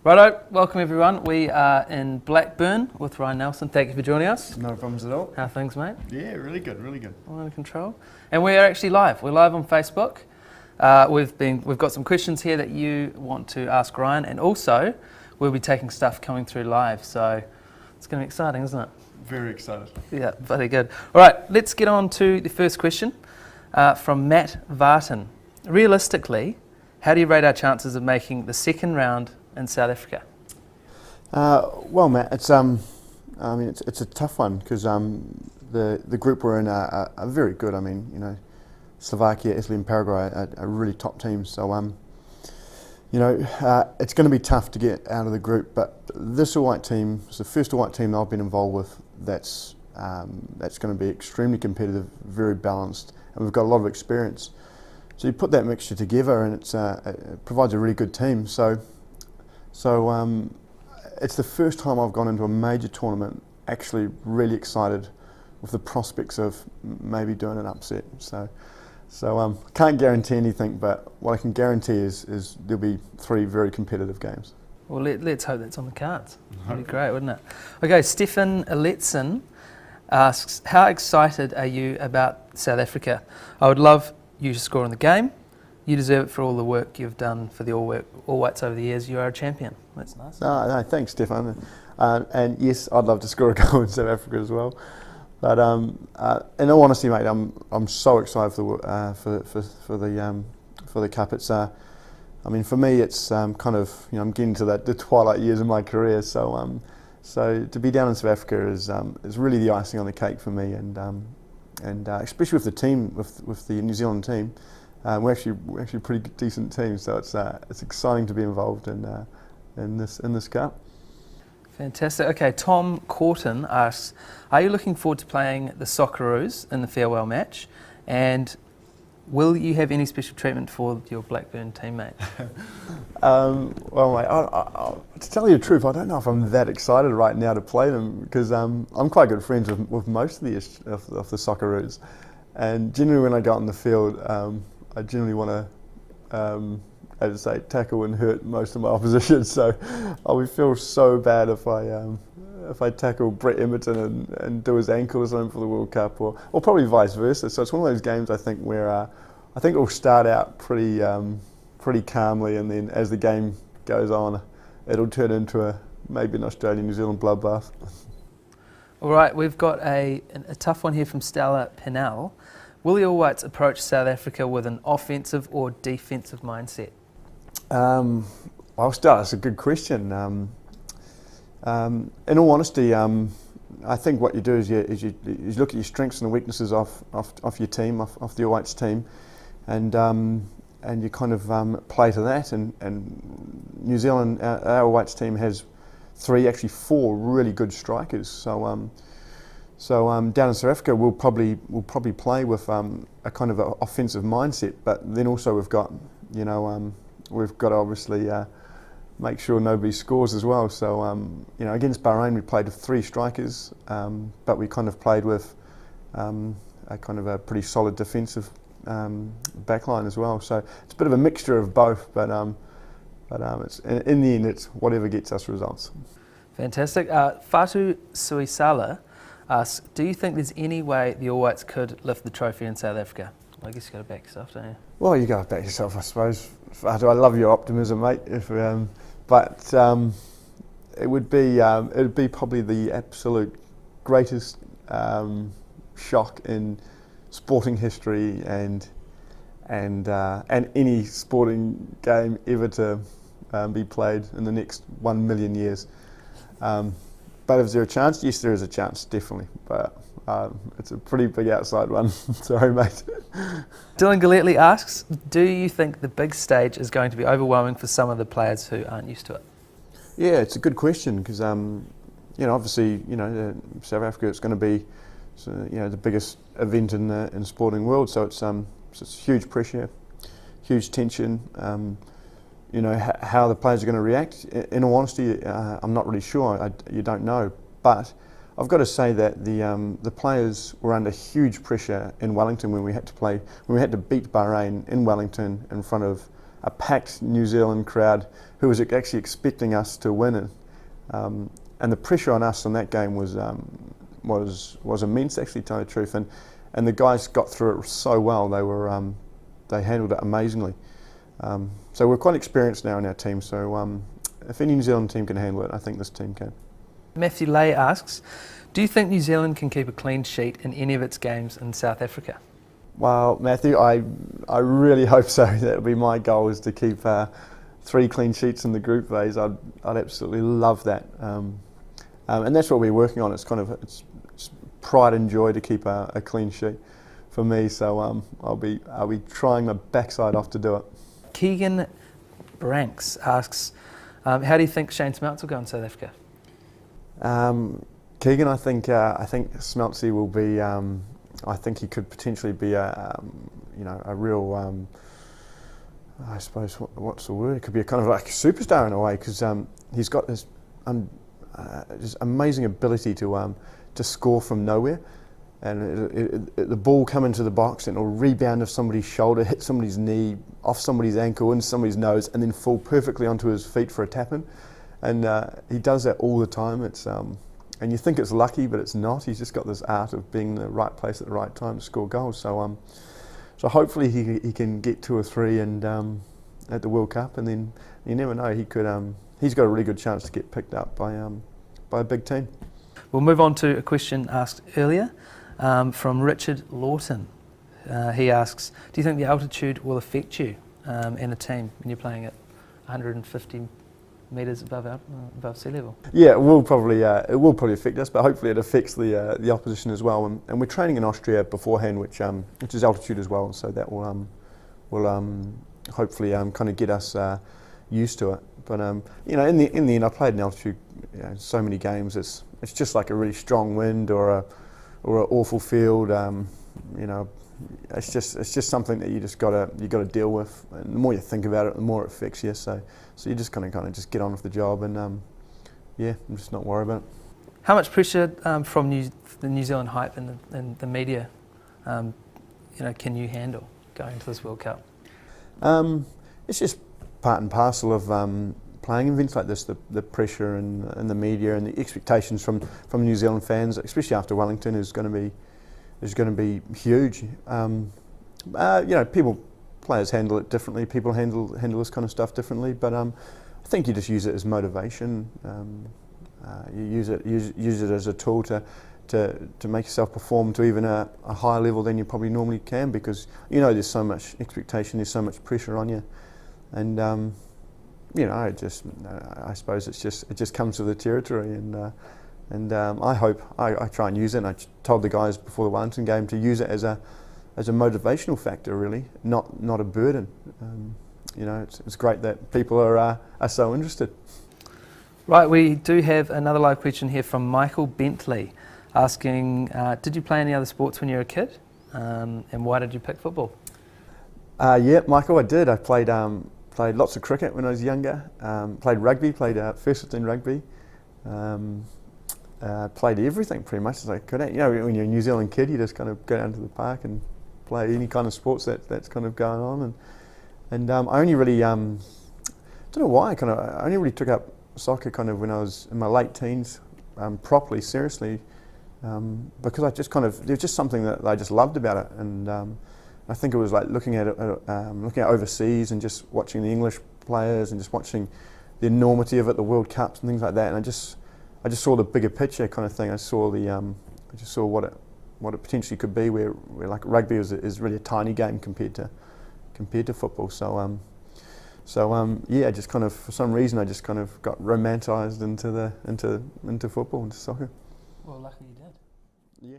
Righto, welcome everyone. We are in Blackburn with Ryan Nelson. Thank you for joining us. No problems at all. How are things, mate? Yeah, really good, really good. All under control. And we are actually live. We're live on Facebook. We've got some questions here that you want to ask Ryan, and also we'll be taking stuff coming through live. So it's going to be exciting, isn't it? Very excited. Yeah, very good. All right, let's get on to the first question from Matt Vartan. Realistically, how do you rate our chances of making the second round in South Africa? Well, Matt, it's it's a tough one because the group we're in are very good. I mean, you know, Slovakia, Italy, and Paraguay are really top teams. So it's going to be tough to get out of the group. But this all-white team is the first all-white team that I've been involved with. That's going to be extremely competitive, very balanced, and we've got a lot of experience. So you put that mixture together, and it provides a really good team. So it's the first time I've gone into a major tournament actually really excited with the prospects of maybe doing an upset. So can't guarantee anything, but what I can guarantee is there'll be 3 very competitive games. Well, let's hope that's on the cards. That'd be great, wouldn't it? Okay, Stefan Letson asks, how excited are you about South Africa? I would love you to score in the game. You deserve it for all the work you've done for the All Whites over the years. You are a champion. That's nice. No, thanks, Stefan. And yes, I'd love to score a goal in South Africa as well. But in all honesty, mate, I'm so excited for the cup. It's for me, it's kind of, you know, I'm getting to the twilight years of my career. So to be down in South Africa is really the icing on the cake for me, and especially with the team, with the New Zealand team. We're actually a pretty decent team, so it's exciting to be involved in this cup. Fantastic. Okay, Tom Corton asks, are you looking forward to playing the Socceroos in the farewell match, and will you have any special treatment for your Blackburn teammate? Well, mate, to tell you the truth, I don't know if I'm that excited right now to play them because I'm quite good friends with most of the Socceroos, and generally when I go out in the field, I generally want to, as I say, tackle and hurt most of my opposition. So I would feel so bad if I tackle Brett Emerton and do his ankle or something for the World Cup, or probably vice versa. So it's one of those games I think where I think it'll start out pretty calmly, and then as the game goes on, it'll turn into maybe an Australia-New Zealand bloodbath. All right, we've got a tough one here from Stella Pennell. Will the All Whites approach South Africa with an offensive or defensive mindset? Well, Stella, that's a good question. In all honesty, I think what you do is you look at your strengths and the weaknesses of your team, of the All Whites team, and you kind of play to that. And New Zealand, our All Whites team has 4 really good strikers. So down in South Africa, we'll probably play with a kind of offensive mindset, but then also we've got to obviously make sure nobody scores as well. So against Bahrain we played with 3 strikers, but we kind of played with a kind of a pretty solid defensive backline as well. So it's a bit of a mixture of both, but it's in the end it's whatever gets us results. Fantastic. Fatu Suisala asks, do you think there's any way the All Whites could lift the trophy in South Africa? I guess you've got to back yourself, don't you? Well, you got to back yourself, I suppose. I love your optimism, mate. But it would be probably the absolute greatest shock in sporting history and any sporting game ever to be played in the next 1 million years. But is there a chance? Yes, there is a chance, definitely. But it's a pretty big outside one. Sorry, mate. Dylan Galletly asks, do you think the big stage is going to be overwhelming for some of the players who aren't used to it? Yeah, it's a good question because, obviously, South Africa, it's going to be, the biggest event in the sporting world. So it's huge pressure, huge tension. How the players are going to react. In all honesty, I'm not really sure. You don't know, but I've got to say that the players were under huge pressure in Wellington when we had to beat Bahrain in Wellington in front of a packed New Zealand crowd who was actually expecting us to win it. And the pressure on us in that game was immense, actually, to tell the truth. And the guys got through it so well. They handled it amazingly. So we're quite experienced now in our team. So if any New Zealand team can handle it, I think this team can. Matthew Lay asks, do you think New Zealand can keep a clean sheet in any of its games in South Africa? Well, Matthew, I really hope so. That would be my goal, is to keep 3 clean sheets in the group phase. I'd absolutely love that. And that's what we're working on. It's pride and joy to keep a clean sheet for me. So I'll be trying my backside off to do it. Keegan Branks asks, how do you think Shane Smeltz will go in South Africa? Keegan, I think Smeltsy will be. I think he could potentially be a real. I suppose what's the word? It could be a kind of like a superstar in a way, because he's got this amazing ability to score from nowhere, and the ball come into the box and it'll rebound off somebody's shoulder, hit somebody's knee, off somebody's ankle, into somebody's nose, and then fall perfectly onto his feet for a tap-in. And he does that all the time. It's and you think it's lucky, but it's not. He's just got this art of being in the right place at the right time to score goals. So so hopefully he can get 2 or 3 and at the World Cup, and then you never know, he could. He's got a really good chance to get picked up by a big team. We'll move on to a question asked earlier from Richard Lawton. He asks, do you think the altitude will affect you in a team when you're playing at 150 metres above sea level? Yeah, it will probably affect us, but hopefully it affects the opposition as well. And we're training in Austria beforehand, which is altitude as well, so that will hopefully kind of get us used to it. But in the end, I played in altitude so many games. It's just like a really strong wind or an awful field. It's just something that you got to deal with. And the more you think about it, the more it affects you. So you just kind of just get on with the job and just not worry about it. How much pressure from the New Zealand hype and the media, can you handle going to this World Cup? It's just part and parcel of playing events like this. The pressure and the media and the expectations from New Zealand fans, especially after Wellington, is going to be huge. Players handle it differently. People handle this kind of stuff differently. But I think you just use it as motivation. You use it as a tool to make yourself perform to even a higher level than you probably normally can, because there's so much expectation, there's so much pressure on you, and I suppose it just comes with the territory. And I try and use it. And I told the guys before the Wellington game to use it as a motivational factor, really, not a burden. It's great that people are so interested. Right, we do have another live question here from Michael Bentley asking, did you play any other sports when you were a kid? And why did you pick football? Yeah, Michael, I did. I played lots of cricket when I was younger. Played rugby, played first 15 rugby. Played everything pretty much as I could. When you're a New Zealand kid, you just kind of go down to the park and play any kind of sports that's kind of going on. And I only really, don't know why, I only really took up soccer kind of when I was in my late teens, properly, seriously, because I just there's just something that I just loved about it. And I think it was like looking at overseas and just watching the English players and just watching the enormity of it, the World Cups and things like that. And I just saw the bigger picture kind of thing. I just saw what it potentially could be, where like rugby is really a tiny game compared to football. So yeah, just kind of for some reason I just kind of got romanticised into football, into soccer. Well, lucky you did. Yeah.